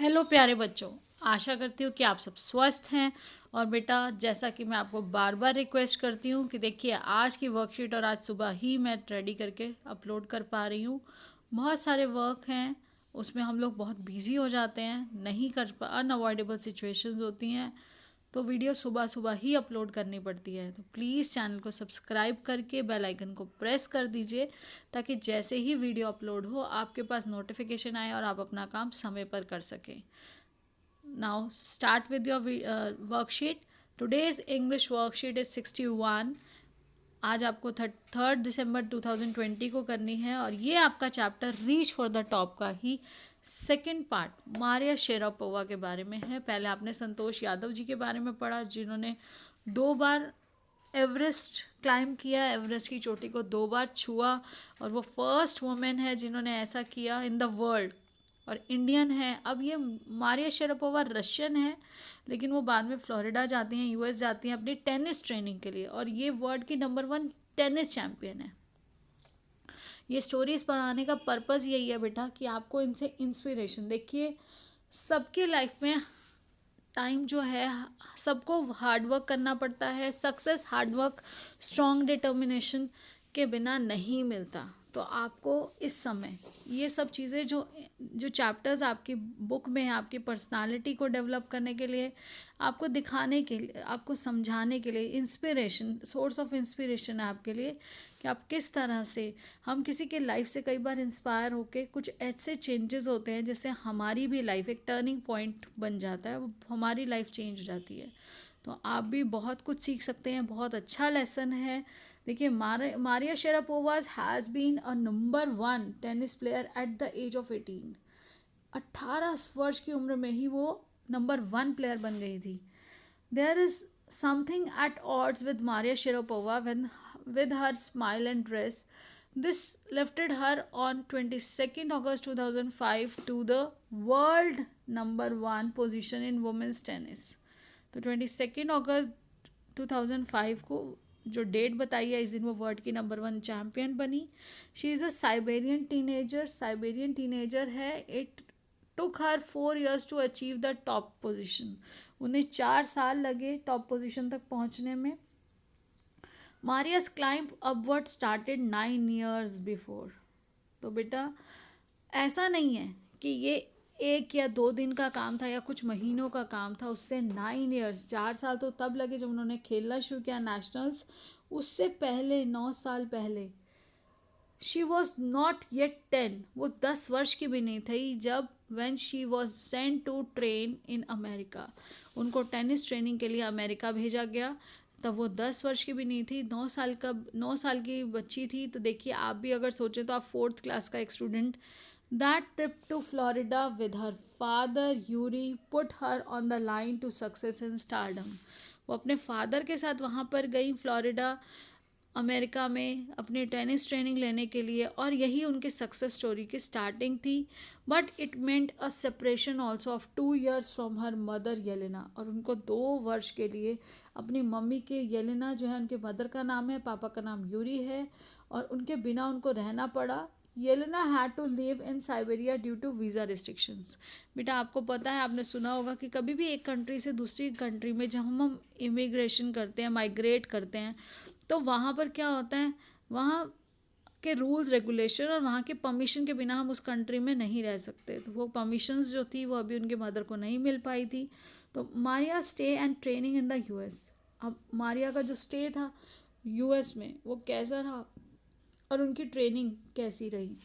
Hello प्यारे बच्चों। आशा करती हूँ कि आप सब स्वस्थ हैं। और बेटा, जैसा कि मैं आपको बार बार रिक्वेस्ट करती हूँ कि देखिए, आज की वर्कशीट और आज सुबह ही मैं रेडी करके अपलोड कर पा रही हूँ। बहुत सारे वर्क हैं, उसमें हम लोग बहुत बिजी हो जाते हैं, नहीं कर पा, अनअवॉइडेबल सिचुएशंस होती हैं, तो वीडियो सुबह सुबह ही अपलोड करनी पड़ती है। तो प्लीज़ चैनल को सब्सक्राइब करके बेल आइकन को प्रेस कर दीजिए, ताकि जैसे ही वीडियो अपलोड हो आपके पास नोटिफिकेशन आए और आप अपना काम समय पर कर सकें। Now start with your worksheet. Today's English worksheet is 61. आज आपको 3 दिसंबर 2020 को करनी है, और ये आपका chapter reach for the top का ही सेकंड पार्ट मारिया शेरापोवा के बारे में है। पहले आपने संतोष यादव जी के बारे में पढ़ा, जिन्होंने 2 बार एवरेस्ट क्लाइम किया, एवरेस्ट की चोटी को 2 बार छुआ, और वो फर्स्ट वुमेन है जिन्होंने ऐसा किया इन द वर्ल्ड, और इंडियन है। अब ये मारिया शेरापोवा रशियन है, लेकिन वो बाद में फ्लोरिडा जाती हैं, यूएस जाती हैं अपनी टेनिस ट्रेनिंग के लिए, और ये वर्ल्ड की नंबर 1 टेनिस चैम्पियन है। ये स्टोरीज पढ़ाने का पर्पज़ यही है बेटा, कि आपको इनसे इंस्पिरेशन, देखिए सबकी लाइफ में टाइम जो है, सबको हार्ड वर्क करना पड़ता है। Success hard work, strong determination के बिना नहीं मिलता। तो आपको इस समय ये सब चीज़ें जो जो चैप्टर्स आपकी बुक में है, आपकी पर्सनालिटी को डेवलप करने के लिए, आपको दिखाने के लिए, आपको समझाने के लिए, इंस्पिरेशन, सोर्स ऑफ इंस्पिरेशन है आपके लिए, कि आप किस तरह से, हम किसी के लाइफ से कई बार इंस्पायर होके कुछ ऐसे चेंजेस होते हैं जिससे हमारी भी लाइफ एक टर्निंग पॉइंट बन जाता है, वो हमारी लाइफ चेंज हो जाती है। तो आप भी बहुत कुछ सीख सकते हैं, बहुत अच्छा लेसन है। देखिए, Maria Sharapova has been a number 1 tennis player at the age of 18। 18 वर्ष की उम्र में ही वो नंबर 1 प्लेयर बन गई थी। There is something at odds with Maria Sharapova with her smile and dress. This lifted her on 22nd August 2005 to the world number 1 position in women's tennis. तो 22nd अगस्त 2005 को जो डेट बताई है, इस दिन वो वर्ल्ड की नंबर 1 चैम्पियन बनी। She is a Siberian teenager है। It took her 4 years to achieve the top position. उन्हें 4 साल लगे टॉप पोजीशन तक पहुंचने में। Maria's climb upward started 9 years before. तो बेटा, ऐसा नहीं है कि ये 1 या 2 दिन का काम था या कुछ महीनों का काम था, उससे 9 years, 4 साल तो तब लगे जब उन्होंने खेलना शुरू किया नेशनल्स। उससे पहले 9 साल पहले शी वॉज नॉट येट 10, वो 10 वर्ष की भी नहीं थी जब when she was sent to train in America. उनको टेनिस ट्रेनिंग के लिए अमेरिका भेजा गया, तब वो 10 वर्ष की भी नहीं थी, 9 साल की बच्ची थी। तो देखिए, आप भी अगर सोचें तो आप 4th क्लास का एक student. That trip to Florida with her father Yuri put her on the line to success in stardom. वो अपने फादर के साथ वहाँ पर गई फ्लोरिडा, अमेरिका में, अपनी टेनिस ट्रेनिंग लेने के लिए, और यही उनके सक्सेस स्टोरी की स्टार्टिंग थी। But it meant a separation also of 2 years from her mother Yelena. और उनको 2 वर्ष के लिए अपनी मम्मी के, येलेना जो है उनके मदर का नाम है, पापा का नाम यूरी है, और उनके बिना उनको रहना पड़ा। Yelena had to live in Siberia due to visa restrictions. बेटा, आपको पता है, आपने सुना होगा कि कभी भी एक कंट्री से दूसरी कंट्री में जब हम इमिग्रेशन करते हैं, माइग्रेट करते हैं, तो वहाँ पर क्या होता है, वहाँ के रूल्स रेगुलेशन और वहाँ के परमिशन के बिना हम उस कंट्री में नहीं रह सकते। तो वो परमिशंस जो थी वो अभी उनके मदर को नहीं मिल पाई थी। तो Maria stay and training in the US. अब मारिया का जो स्टे था यूएस में, वो कैसा रहा और उनकी ट्रेनिंग कैसी रही।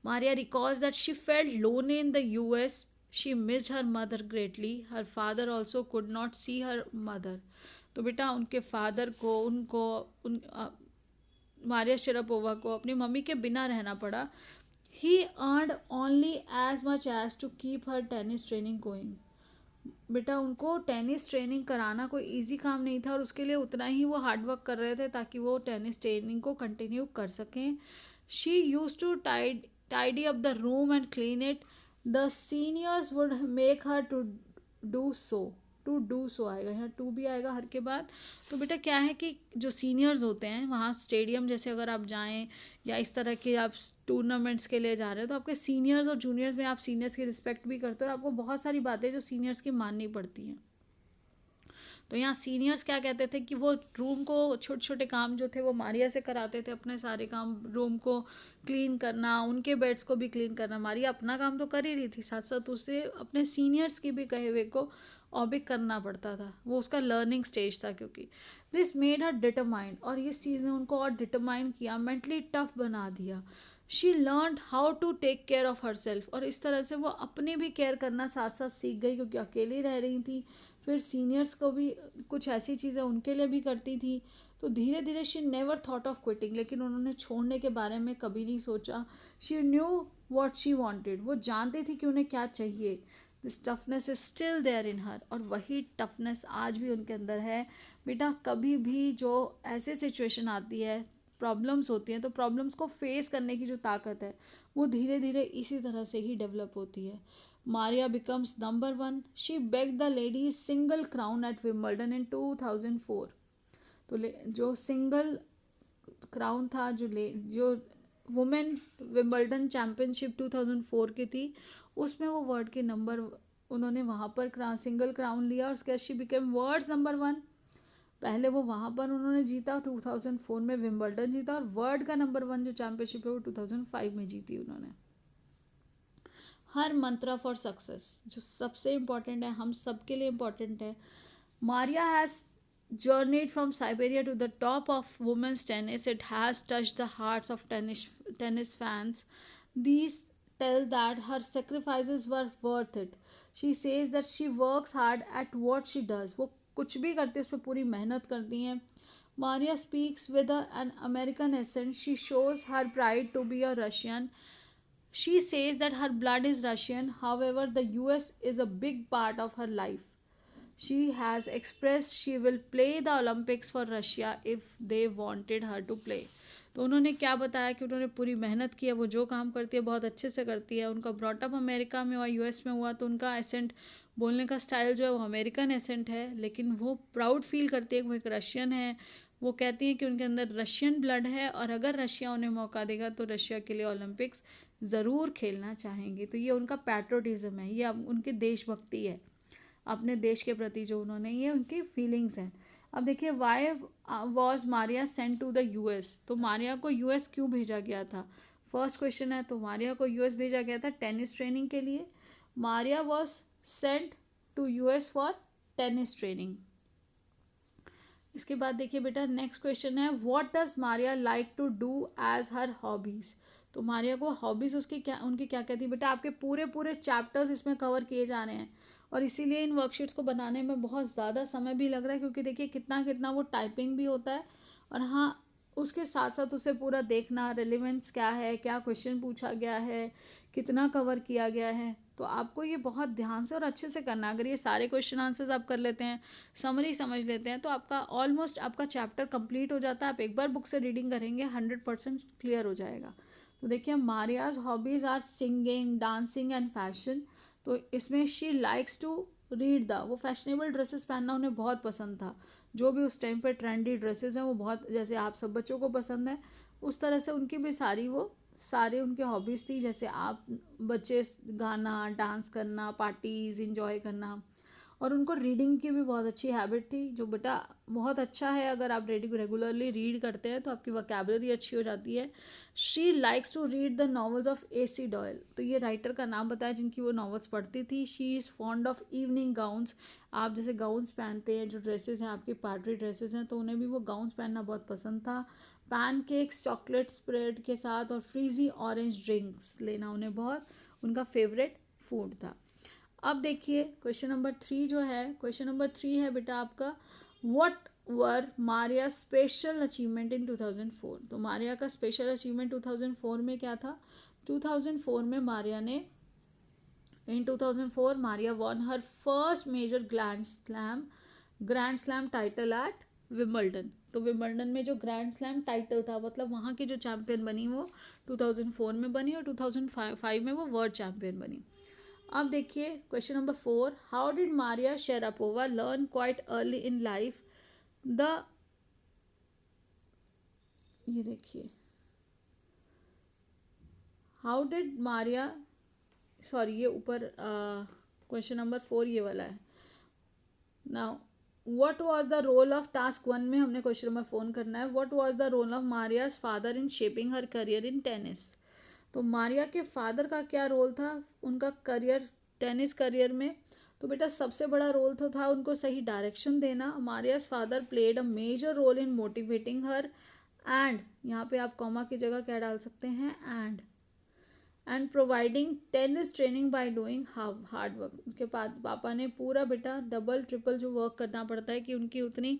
Maria records that she felt lonely in the US. She missed her mother greatly. Her father also could not see her mother. तो बेटा, उनके फादर को, मारिया शेरापोवा को अपनी मम्मी के बिना रहना पड़ा। He earned only as much as to keep her tennis training going. बेटा, उनको टेनिस ट्रेनिंग कराना कोई इजी काम नहीं था, और उसके लिए उतना ही वो हार्डवर्क कर रहे थे ताकि वो टेनिस ट्रेनिंग को कंटिन्यू कर सकें। She use to tidy up the room and clean it. The seniors would make her to do so. To do so आएगा, यहाँ टू भी आएगा हर के बाद। तो बेटा क्या है कि जो सीनियर्स होते हैं वहाँ स्टेडियम जैसे अगर आप जाएं या इस तरह के आप टूर्नामेंट्स के लिए जा रहे हो तो आपके सीनियर्स और जूनियर्स में आप सीनियर्स की रिस्पेक्ट भी करते हो और आपको बहुत सारी बातें जो सीनियर्स की माननी पड़ती हैं। तो यहाँ सीनियर्स क्या कहते थे कि वो रूम को छोटे छोटे काम जो थे वो मारिया से कराते थे, अपने सारे काम, रूम को क्लीन करना, उनके बेड्स को भी क्लीन करना। मारिया अपना काम तो कर ही रही थी, साथ साथ उसे अपने सीनियर्स की भी कहे हुए को और भी करना पड़ता था। वो उसका लर्निंग स्टेज था, क्योंकि दिस मेड हर डिटरमाइंड, और इस चीज़ ने उनको और डिटरमाइन किया, मेंटली टफ बना दिया। She learn how to take care of her self, और इस तरह से वो अपने भी केयर करना साथ साथ सीख गई, क्योंकि अकेली रह रही थी। फिर सीनियर्स को भी कुछ ऐसी चीज़ें उनके लिए भी करती थी। तो धीरे धीरे she never thought of quitting, लेकिन उन्होंने छोड़ने के बारे में कभी नहीं सोचा। She knew what she wanted, वो जानती थी कि उन्हें क्या चाहिए। This toughness is still there in her, और वही टफनेस आज भी उनके अंदर है। बेटा कभी भी जो ऐसे सिचुएशन आती है, प्रॉब्लम्स होती हैं, तो प्रॉब्लम्स को फेस करने की जो ताकत है वो धीरे धीरे इसी तरह से ही डेवलप होती है। Maria becomes number 1, she bagged the ladies single crown at Wimbledon in 2004। तो जो सिंगल क्राउन था, जो वुमेन विम्बल्डन चैम्पियनशिप 2004 की थी, उसमें वो वर्ल्ड के नंबर, उन्होंने वहाँ पर सिंगल क्राउन लिया और उसके बाद शी बिकेम वर्ल्ड्स नंबर 1। पहले वो वहाँ पर उन्होंने जीता, 2004 में विम्बल्डन जीता, और वर्ल्ड का नंबर 1 जो चैम्पियनशिप है वो 2005 में जीती उन्होंने। हर मंत्रा फॉर सक्सेस, जो सबसे इम्पॉर्टेंट है, हम सबके लिए इम्पॉर्टेंट है। Maria has journeyed from Siberia to the top of women's tennis. It has touched the hearts of tennis fans. These tell that her sacrifices were worth it. She says that she works hard at what she does. वो कुछ भी करती है उस पर पूरी मेहनत करती हैं। Maria speaks with an American accent. She shows her pride to be a Russian. She says that her blood is Russian. However, the US is a big part of her life. She has expressed she will play the Olympics for Russia if they wanted her to play. तो उन्होंने क्या बताया कि उन्होंने पूरी मेहनत की है, वो जो काम करती है बहुत अच्छे से करती है। उनका ब्रॉटअप अमेरिका में हुआ, यूएस में हुआ, तो उनका एसेंट, बोलने का स्टाइल जो है वो अमेरिकन एसेंट है, लेकिन वो प्राउड फील करती है कि वो एक रशियन है। वो कहती हैं कि उनके अंदर रशियन ब्लड है, और अगर रशिया उन्हें मौका देगा तो रशिया के लिए ओलंपिक्स ज़रूर खेलना चाहेंगे। तो ये उनका पैट्रोटिज़म है, ये उनकी देशभक्ति है अपने देश के प्रति, जो उन्होंने, ये उनकी फीलिंग्स हैं। अब देखिए, why was Maria sent to the US, तो मारिया को यूएस क्यों भेजा गया था, फर्स्ट क्वेश्चन है। तो मारिया को यूएस भेजा गया था टेनिस ट्रेनिंग के लिए। Maria was sent to US for tennis training. इसके बाद देखिए बेटा, नेक्स्ट क्वेश्चन है, what does Maria like to do as her hobbies. तो मारिया को हॉबीज़ उसकी क्या, उनकी क्या कहती है। बेटा आपके पूरे पूरे चैप्टर्स इसमें कवर किए जा रहे हैं, और इसीलिए इन वर्कशीट्स को बनाने में बहुत ज़्यादा समय भी लग रहा है, क्योंकि देखिए कितना कितना वो टाइपिंग भी होता है, और हाँ उसके साथ साथ उसे पूरा देखना, रेलिवेंस क्या है, क्या क्वेश्चन पूछा गया है, कितना कवर किया गया है। तो आपको ये बहुत ध्यान से और अच्छे से करना है। अगर ये सारे क्वेश्चन आंसर्स आप कर लेते हैं, समरी समझ लेते हैं, तो आपका ऑलमोस्ट आपका चैप्टर कंप्लीट हो जाता है। आप एक बार बुक से रीडिंग करेंगे 100% क्लियर हो जाएगा। तो देखिए, Maria's hobbies are singing, dancing and fashion. तो इसमें she likes to read the, वो फैशनेबल ड्रेसेस पहनना उन्हें बहुत पसंद था। जो भी उस टाइम पे ट्रेंडी ड्रेसेस हैं वो बहुत, जैसे आप सब बच्चों को पसंद है उस तरह से उनकी भी सारी उनकी हॉबीज़ थी। जैसे आप बच्चे गाना, डांस करना, पार्टीज़ इंजॉय करना, और उनको रीडिंग की भी बहुत अच्छी हैबिट थी, जो बेटा बहुत अच्छा है। अगर आप रेगुलरली रीड करते हैं तो आपकी वोकैबुलरी अच्छी हो जाती है। She likes to read the novels of AC Doyle, तो ये राइटर का नाम बताया जिनकी वो नॉवेल्स पढ़ती थी। She is fond of evening gowns, आप जैसे गाउन्स पहनते हैं, जो ड्रेसेस हैं आपकी पार्टी ड्रेसेस हैं, तो उन्हें भी वो गाउन्स पहनना बहुत पसंद था। पैनकेक्स चॉकलेट स्प्रेड के साथ और फ्रीजी ऑरेंज ड्रिंक्स लेना उन्हें बहुत उनका फेवरेट फूड था। अब देखिए क्वेश्चन नंबर 3 जो है, क्वेश्चन नंबर 3 है बेटा आपका, what were Maria special achievement in 2004। तो मारिया का स्पेशल अचीवमेंट 2004 में क्या था। 2004 में मारिया ने, in 2004 Maria won her first major grand slam title at Wimbledon. तो विम्बल्डन में जो ग्रैंड स्लैम टाइटल था, मतलब वहाँ की जो चैम्पियन बनी वो 2004 में बनी, और 2005 में वो वर्ल्ड चैम्पियन बनी। अब देखिए question number 4, how did Maria Sharapova learn quite early in life the, ये देखिए, हाउ डिड मारिया, सॉरी ये ऊपर क्वेश्चन नंबर 4 ये वाला है। Now what was the role of task 1 में हमने क्वेश्चन नंबर 4 करना है, what was the role of Maria's father in shaping her career in tennis. तो मारिया के फादर का क्या रोल था उनका करियर, टेनिस करियर में। तो बेटा सबसे बड़ा रोल तो था उनको सही डायरेक्शन देना। Maria's father played a major role in motivating her and, यहाँ पे आप कॉमा की जगह क्या डाल सकते हैं, and providing tennis training by doing hard work. उसके बाद पापा ने पूरा बेटा डबल ट्रिपल जो वर्क करना पड़ता है कि उनकी उतनी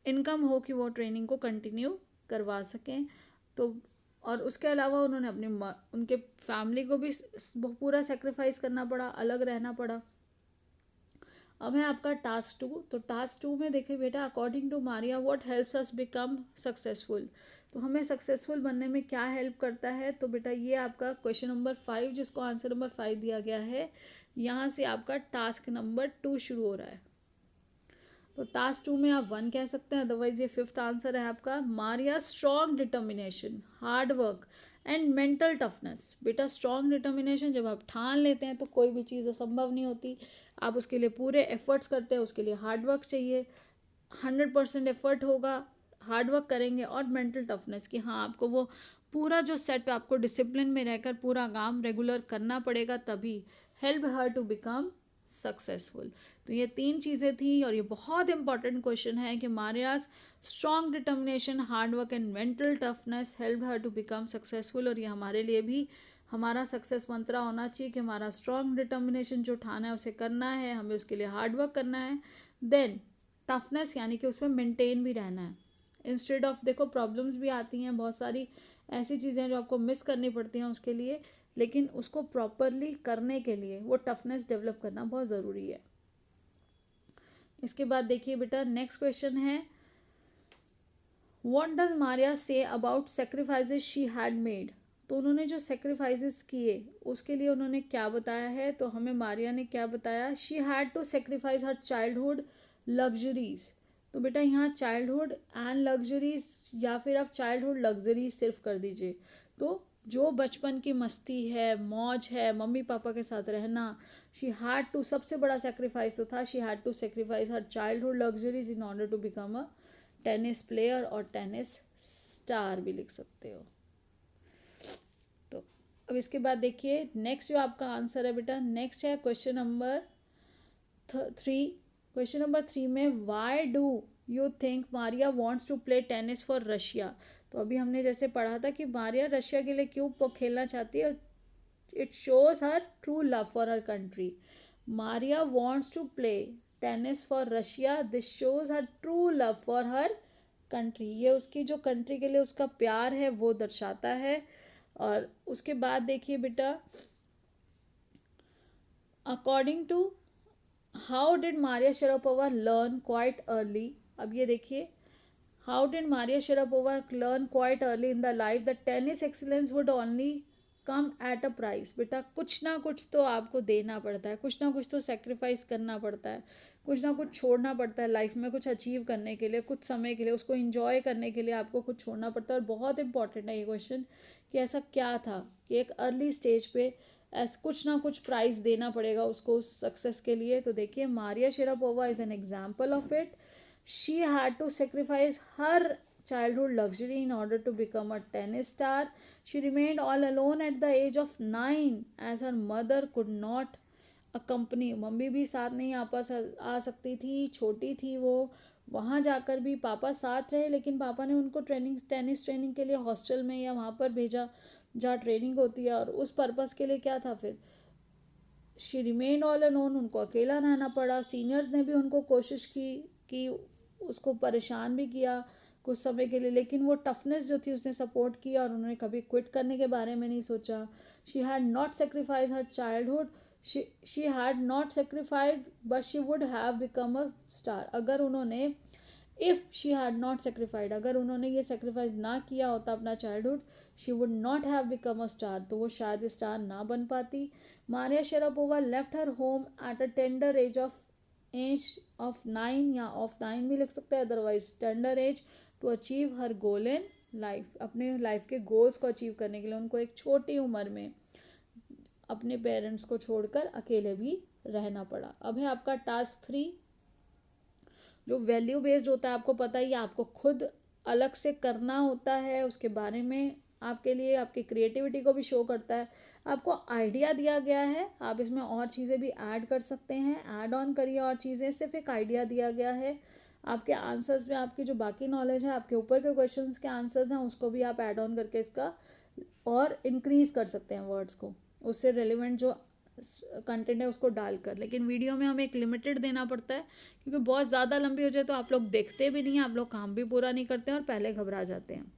इनकम हो कि वो ट्रेनिंग को कंटिन्यू करवा सकें। तो और उसके अलावा उन्होंने अपने उनके फैमिली को भी पूरा सेक्रीफाइस करना पड़ा, अलग रहना पड़ा। अब है आपका टास्क 2। तो टास्क 2 में देखिए बेटा, according to Maria what helps us become successful. तो हमें सक्सेसफुल बनने में क्या हेल्प करता है। तो बेटा ये आपका क्वेश्चन नंबर 5 जिसको आंसर नंबर 5 दिया गया है, यहाँ से आपका टास्क नंबर 2 शुरू हो रहा है। तो टास्क 2 में आप 1 कह सकते हैं, अदरवाइज ये 5th आंसर है आपका। Maria strong determination, hard work and mental toughness. बेटा स्ट्रॉन्ग डिटर्मिनेशन, जब आप ठान लेते हैं तो कोई भी चीज़ असंभव नहीं होती, आप उसके लिए पूरे एफर्ट्स करते हैं, उसके लिए हार्ड वर्क चाहिए, 100% एफर्ट होगा, हार्ड वर्क करेंगे, और मेंटल टफनेस कि हाँ आपको वो पूरा जो सेट पे आपको डिसिप्लिन में रहकर पूरा काम रेगुलर करना पड़ेगा, तभी help her to become successful. तो ये 3 चीज़ें थी और ये बहुत इंपॉर्टेंट क्वेश्चन है कि Maria's strong determination, hard work and mental toughness help her to become successful. और ये हमारे लिए भी हमारा सक्सेस मंत्रा होना चाहिए कि हमारा स्ट्रॉन्ग डिटर्मिनेशन जो ठाना है उसे करना है, हमें उसके लिए हार्ड वर्क करना है, देन टफनेस यानी कि उसमें मेंटेन भी रहना है। इंस्टेड ऑफ, देखो प्रॉब्लम्स भी आती हैं, बहुत सारी ऐसी चीज़ें जो आपको मिस करनी पड़ती हैं उसके लिए, लेकिन उसको प्रॉपरली करने के लिए वो टफनेस डेवलप करना बहुत ज़रूरी है। इसके बाद देखिए बेटा नेक्स्ट क्वेश्चन है, what does Maria say about sacrifices she had made. तो उन्होंने जो सेक्रीफाइसेस किए उसके लिए उन्होंने क्या बताया है। तो हमें मारिया ने क्या बताया, she had to sacrifice her childhood luxuries. तो बेटा यहाँ चाइल्डहुड एंड लग्जरीज, या फिर आप चाइल्डहुड लग्जरीज सिर्फ कर दीजिए। तो जो बचपन की मस्ती है, मौज है, मम्मी पापा के साथ रहना, शी हैड टू, सबसे बड़ा सेक्रीफाइस तो था, she had to sacrifice her childhood luxuries in order to become a tennis player, और टेनिस स्टार भी लिख सकते हो। तो अब इसके बाद देखिए नेक्स्ट जो आपका आंसर है बेटा, नेक्स्ट है क्वेश्चन नंबर 3। क्वेश्चन नंबर 3 में, why do you think Maria wants to play tennis for Russia. तो अभी हमने जैसे पढ़ा था कि मारिया रशिया के लिए क्यों खेलना चाहती है, it shows her true love for her country. Maria wants to play tennis for Russia, this shows her true love for her country. ये उसकी जो कंट्री के लिए उसका प्यार है वो दर्शाता है। और उसके बाद देखिए बेटा, according to how did Maria Sharapova learn quite early. अब ये देखिए, how did Maria Sharapova learn quite early in the life the tennis excellence would only come at a price. बेटा कुछ ना कुछ तो आपको देना पड़ता है, कुछ ना कुछ तो सेक्रीफाइस करना पड़ता है, कुछ ना कुछ छोड़ना पड़ता है लाइफ में, कुछ अचीव करने के लिए, कुछ समय के लिए, उसको इंजॉय करने के लिए आपको कुछ छोड़ना पड़ता है। और बहुत इंपॉर्टेंट है ये क्वेश्चन कि ऐसा क्या था कि एक अर्ली स्टेज पे ऐसा कुछ ना कुछ प्राइस देना पड़ेगा उसको उस सक्सेस के लिए। तो देखिए Maria Sharapova is an example of it. She had to sacrifice her childhood luxury in order to become a tennis star. She remained all alone at the age of 9 as her mother could not accompany. Mummy भी साथ नहीं आ सकती थी, छोटी थी वो। वहाँ जाकर भी पापा साथ रहे, लेकिन पापा ने उनको टेनिस ट्रेनिंग के लिए हॉस्टल में या वहाँ पर भेजा जहाँ ट्रेनिंग होती है। और उस पर्पज़ के लिए क्या था फिर, शी रिमेन ऑल अलोन, उनको अकेला रहना पड़ा। सीनियर्स ने भी उनको कोशिश की कि उसको परेशान भी किया कुछ समय के लिए, लेकिन वो टफनेस जो थी उसने सपोर्ट किया और उन्होंने कभी क्विट करने के बारे में नहीं सोचा। She had not sacrifice her childhood, she had not sacrificed but she would have become a star. अगर उन्होंने if she had not sacrificed, अगर उन्होंने ये सेक्रीफाइस ना किया होता अपना childhood, she would not have become a star, तो वो शायद स्टार ना बन पाती. Maria Sharapova left her home at a tender age of 9, या ऑफ 9 भी लिख सकते हैं, otherwise tender age, to achieve her goal in life. अपने लाइफ के गोल्स को अचीव करने के लिए उनको एक छोटी उम्र में अपने पेरेंट्स को छोड़कर अकेले भी रहना पड़ा. अब है आपका टास्क 3, जो वैल्यू बेस्ड होता है. आपको पता ही है, आपको खुद अलग से करना होता है, उसके बारे में आपके लिए आपकी क्रिएटिविटी को भी शो करता है. आपको आइडिया दिया गया है, आप इसमें और चीज़ें भी ऐड कर सकते हैं, ऐड ऑन करिए और चीज़ें. सिर्फ एक आइडिया दिया गया है. आपके आंसर्स में आपकी जो बाकी नॉलेज है, आपके ऊपर के क्वेश्चंस के आंसर्स हैं, उसको भी आप ऐड ऑन करके इसका और इंक्रीज कर सकते हैं वर्ड्स को, उससे रिलेवेंट जो कंटेंट है उसको डालकर. लेकिन वीडियो में हमें एक लिमिटेड देना पड़ता है, क्योंकि बहुत ज़्यादा लंबी हो जाए तो आप लोग देखते भी नहीं हैं, आप लोग काम भी पूरा नहीं करते हैं और पहले घबरा जाते हैं.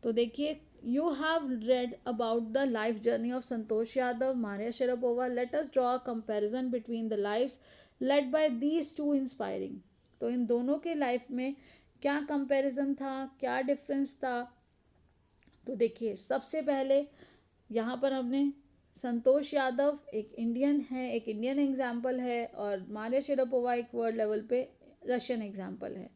तो देखिए, you have read about the life journey of Santosh Yadav, Maria Sharapova. Let us draw a comparison between the lifes led by these two inspiring. तो इन दोनों के लाइफ में क्या कंपैरिजन था, क्या डिफरेंस था. तो देखिए, सबसे पहले यहाँ पर हमने संतोष यादव एक इंडियन है, एक इंडियन एग्जाम्पल है, और मारिया शेरापोवा एक वर्ल्ड लेवल पे रशियन एग्जाम्पल है.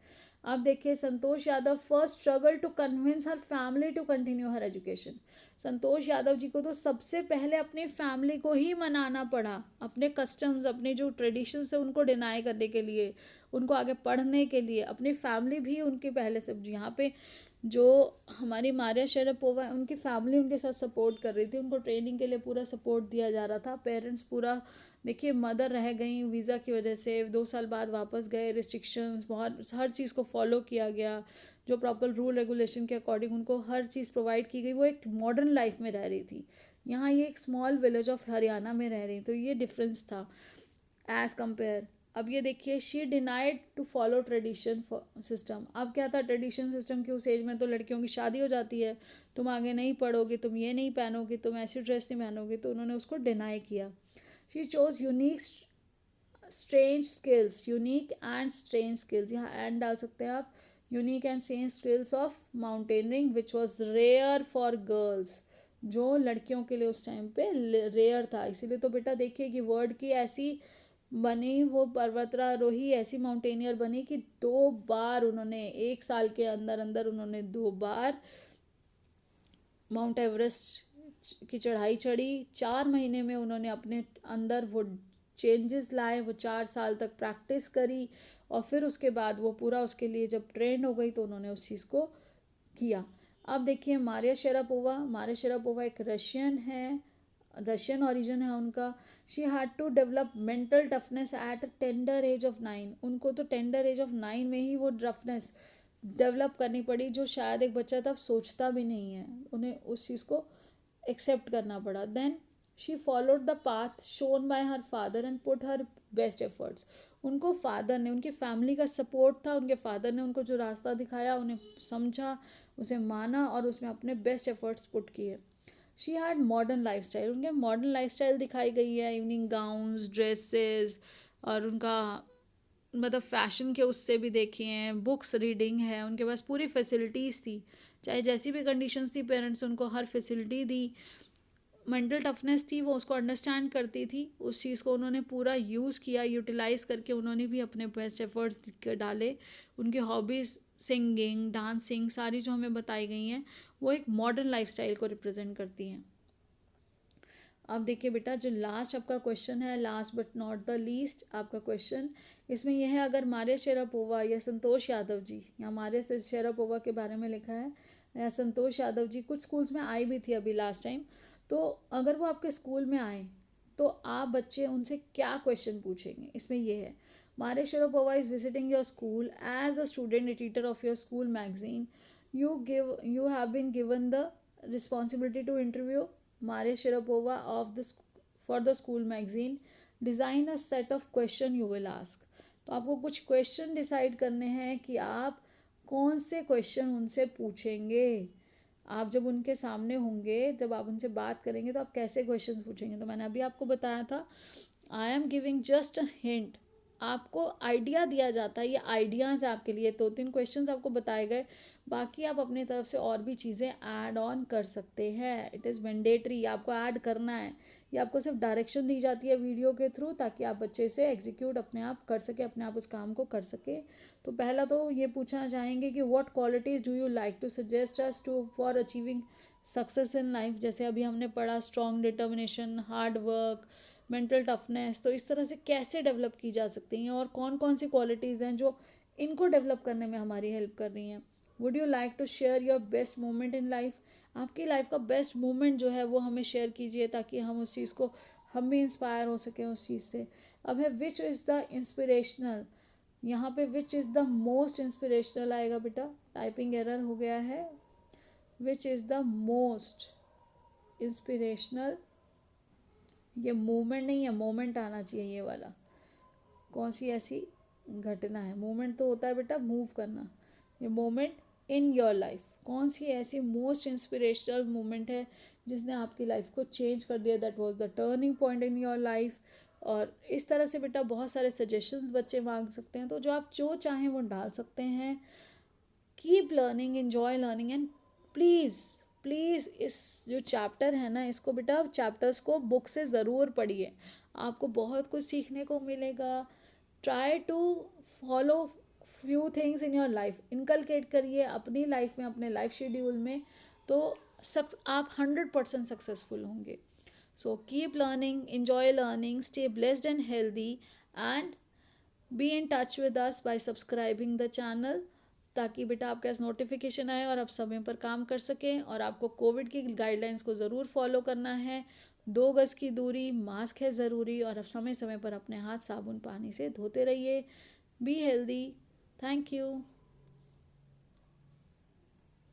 अब देखिए, Santosh Yadav first struggle to convince her family to continue her education. Santosh Yadav ji को तो सबसे पहले अपनी फैमिली को ही मनाना पड़ा, अपने कस्टम्स, अपने जो ट्रेडिशंस है उनको डिनाई करने के लिए, उनको आगे पढ़ने के लिए. अपनी फैमिली भी उनकी पहले से, यहाँ पे जो हमारी मारिया शेरापोवा है, उनकी फैमिली उनके साथ सपोर्ट कर रही थी, उनको ट्रेनिंग के लिए पूरा सपोर्ट दिया जा रहा था. पेरेंट्स पूरा, देखिए, मदर रह गई वीज़ा की वजह से, 2 साल बाद वापस गए, रिस्ट्रिक्शंस बहुत, हर चीज़ को फॉलो किया गया, जो प्रॉपर रूल रेगुलेशन के अकॉर्डिंग उनको हर चीज़ प्रोवाइड की गई. वो एक मॉडर्न लाइफ में रह रही थी. यहाँ ये एक स्मॉल विलेज ऑफ हरियाणा में रह रही, तो ये डिफरेंस था एज कंपेयर. अब ये देखिए, she denied to follow tradition system. अब क्या था ट्रेडिशन सिस्टम की, उस एज में तो लड़कियों की शादी हो जाती है, तुम आगे नहीं पढ़ोगे, तुम ये नहीं पहनोगे, तुम ऐसी ड्रेस नहीं पहनोगे, तो उन्होंने उसको डिनाई किया. She chose unique strange skills, unique and strange skills, यहाँ एंड डाल सकते हैं आप, unique and strange skills of mountaineering which was rare for girls, जो लड़कियों के लिए उस टाइम पे रेयर था. इसीलिए तो बेटा देखिए कि वर्ड की ऐसी बनी, वो पर्वतारोही ऐसी माउंटेनियर बनी कि 2 बार उन्होंने 1 साल के अंदर अंदर उन्होंने 2 बार माउंट एवरेस्ट की चढ़ाई चढ़ी. 4 महीने में उन्होंने अपने अंदर वो चेंजेस लाए, वो 4 साल तक प्रैक्टिस करी, और फिर उसके बाद वो पूरा उसके लिए जब ट्रेंड हो गई तो उन्होंने उस चीज़ को किया. अब देखिए, मारिया शेरापोवा एक रशियन है, रशियन ओरिजिन है उनका. She had to develop mental toughness at a tender age of 9. उनको तो टेंडर एज ऑफ 9 में ही वो टफनेस डेवलप करनी पड़ी, जो शायद एक बच्चा तब सोचता भी नहीं है, उन्हें उस चीज़ को एक्सेप्ट करना पड़ा. Then she followed the path shown by her father and put her best efforts. उनको फादर ने, उनकी फैमिली का सपोर्ट था, उनके फादर ने उनको जो रास्ता दिखाया, उन्हें समझा, उसे माना और उसमें अपने बेस्ट एफर्ट्स पुट किए. She had modern life style, उनके मॉडर्न लाइफ स्टाइल दिखाई गई है, इवनिंग गाउन्स, ड्रेसेस, और उनका मतलब फैशन के उससे भी देखे हैं, बुक्स रीडिंग है, उनके पास पूरी फैसिलिटीज़ थी, चाहे जैसी भी कंडीशंस थी, पेरेंट्स उनको हर फैसिलिटी दी. मेंटल टफनेस थी, वो उसको अंडरस्टैंड करती थी, उस चीज़ को उन्होंने पूरा यूज़ किया, यूटिलाइज़ करके उन्होंने भी अपने बेस्ट एफर्ट्स डाले. उनकी हॉबीज़ सिंगिंग, डांसिंग, सारी जो हमें बताई गई हैं, वो एक मॉडर्न लाइफस्टाइल को रिप्रेजेंट करती हैं. अब देखिए बेटा, जो लास्ट आपका क्वेश्चन है, last but not the least आपका क्वेश्चन, इसमें यह है, अगर मारिया शेरापोवा या संतोष यादव जी, या मारिया शेरापोवा के बारे में लिखा है, या संतोष यादव जी कुछ स्कूल्स में आई भी थी अभी लास्ट टाइम, तो अगर वो आपके स्कूल में आए तो आप बच्चे उनसे क्या क्वेश्चन पूछेंगे. इसमें यह है, Maria Sharapova is visiting your school as a student editor of your school magazine. You have been given the responsibility to interview Maria Sharapova for the school magazine. Design a set of question you will ask. तो आपको कुछ question decide करने हैं कि आप कौन से question उनसे पूछेंगे. आप जब उनके सामने होंगे, जब आप उनसे बात करेंगे, तो आप कैसे क्वेश्चन पूछेंगे. तो मैंने अभी आपको बताया था, I am giving just a hint आपको आइडिया दिया जाता है, ये आइडियाज़ है आपके लिए। 2-3 क्वेश्चंस आपको बताए गए, बाकी आप अपनी तरफ से और भी चीज़ें ऐड ऑन कर सकते हैं। इट इज़ मैंडेटरी, आपको ऐड करना है। ये आपको सिर्फ डायरेक्शन दी जाती है वीडियो के थ्रू, ताकि आप बच्चे से एग्जीक्यूट अपने आप कर सके, अपने आप उस काम को कर सके। तो पहला तो ये पूछना चाहेंगे कि what qualities do you like to suggest us to for achieving success in life. जैसे अभी हमने पढ़ा strong determination, hard work, mental toughness, तो इस तरह से कैसे डेवलप की जा सकती हैं और कौन कौन सी क्वालिटीज़ हैं जो इनको डेवलप करने में हमारी हेल्प कर रही हैं। Would you like to share your best moment in life. आपकी लाइफ का बेस्ट मोमेंट जो है वो हमें शेयर कीजिए, ताकि हम उस चीज़ को, हम भी इंस्पायर हो सकें उस चीज़ से। अब है विच इज़ द इंस्पिरेशनल, यहाँ पे which is the most inspirational आएगा बेटा, टाइपिंग एरर हो गया है। Which is the most inspirational, ये मूवमेंट नहीं है, मोमेंट आना चाहिए ये वाला। कौन सी ऐसी घटना है, मूवमेंट तो होता है बेटा मूव करना, ये मोमेंट इन योर लाइफ, कौन सी ऐसी मोस्ट इंस्पिरेशनल मोमेंट है जिसने आपकी लाइफ को चेंज कर दिया, that was the turning point in your life. और इस तरह से बेटा बहुत सारे सजेशंस बच्चे मांग सकते हैं, तो जो आप जो चाहें वो डाल सकते हैं। Keep learning, enjoy learning, and please please इस जो चैप्टर है ना, इसको बेटा चैप्टर्स को बुक से ज़रूर पढ़िए, आपको बहुत कुछ सीखने को मिलेगा। Try to follow few things in your life, inculcate करिए अपनी लाइफ में, अपने लाइफ शेड्यूल में, तो आप 100% सक्सेसफुल होंगे। So keep learning, enjoy learning, stay blessed and healthy, and be in touch with us bye subscribing the channel, ताकि बेटा आपके पास नोटिफिकेशन आए और आप समय पर काम कर सकें। और आपको कोविड की गाइडलाइंस को ज़रूर फॉलो करना है। 2 गज की दूरी, मास्क है ज़रूरी, और आप समय समय पर अपने हाथ साबुन पानी से धोते रहिए। Be healthy. Thank you.